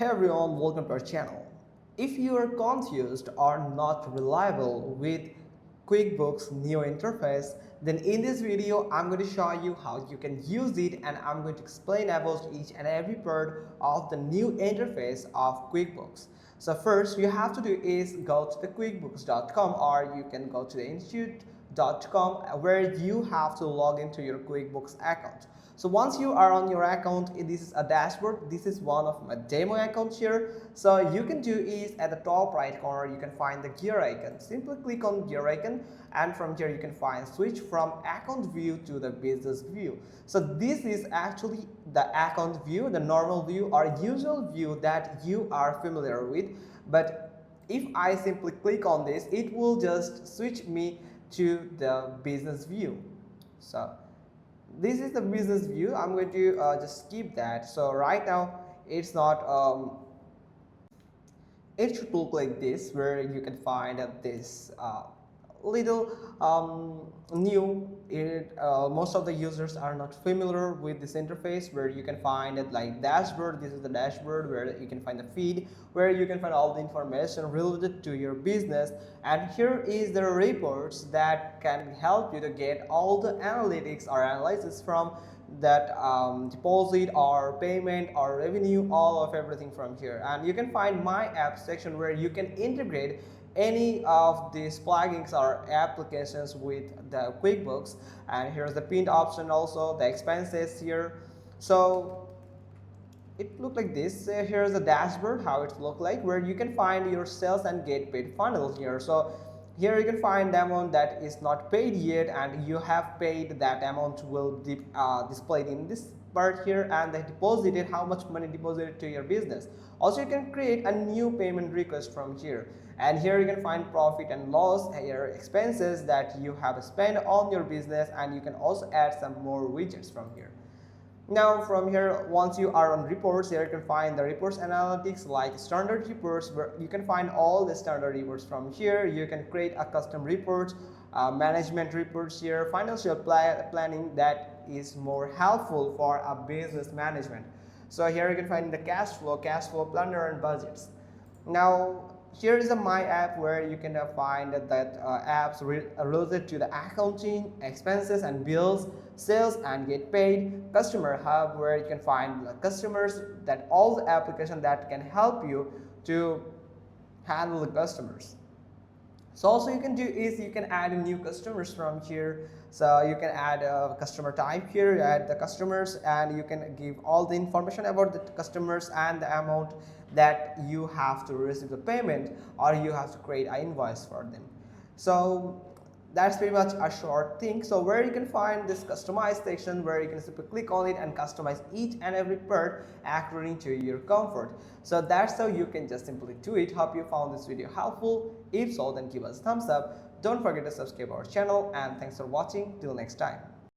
Hey everyone, welcome to our channel. If you are confused or not reliable with QuickBooks new interface, then in this video I'm going to show you how you can use it, and I'm going to explain about each and every part of the new interface of QuickBooks. So first you have to do is go to the quickbooks.com, or you can go to the institute.com, where you have to log into your QuickBooks account. So once you are on your account, this is a dashboard. This is one of my demo accounts here. So you can do is at the top right corner you can find the gear icon. Simply click on gear icon, and from here you can find switch from account view to the business view. So this is actually the account view, the normal view or usual view that you are familiar with. But if I simply click on this, it will just switch me to the business view. So this is the business view. I'm going to just skip that. So right now it's not it should look like this, where you can find this little new. Most of the users are not familiar with this interface, where you can find it like dashboard. This is the dashboard where you can find the feed, where you can find all the information related to your business. And here is the reports that can help you to get all the analytics or analysis from that deposit or payment or revenue, all of everything from here. And you can find my app section, where you can integrate any of these plugins or applications with the QuickBooks. And here's the pinned option, also the expenses here. So it look like this. Here's the dashboard, how it look like, where you can find your sales and get paid funnel here. So here you can find the amount that is not paid yet, and you have paid. That amount will displayed in this part here, and they deposited how much money deposited to your business. Also, you can create a new payment request from here, and here you can find profit and loss, your expenses that you have spent on your business, and you can also add some more widgets from here. Now from here, once you are on reports, here you can find the reports analytics like standard reports, where you can find all the standard reports from here. You can create a custom report, management reports here, financial planning that is more helpful for a business management. So here you can find the cash flow planner, and budgets. Now here is a my app, where you can find that apps related to the accounting, expenses and bills, sales and get paid, customer hub, where you can find the customers, that all the application that can help you to handle the customers. So also you can do is you can add new customers from here. So you can add a customer type here, you add the customers, and you can give all the information about the customers and the amount that you have to receive the payment, or you have to create an invoice for them. So that's pretty much a short thing. So where you can find this customized section, where you can simply click on it and customize each and every part according to your comfort. So that's how you can just simply do it. Hope you found this video helpful. If so, then give us a thumbs up. Don't forget to subscribe our channel, and thanks for watching. Till next time.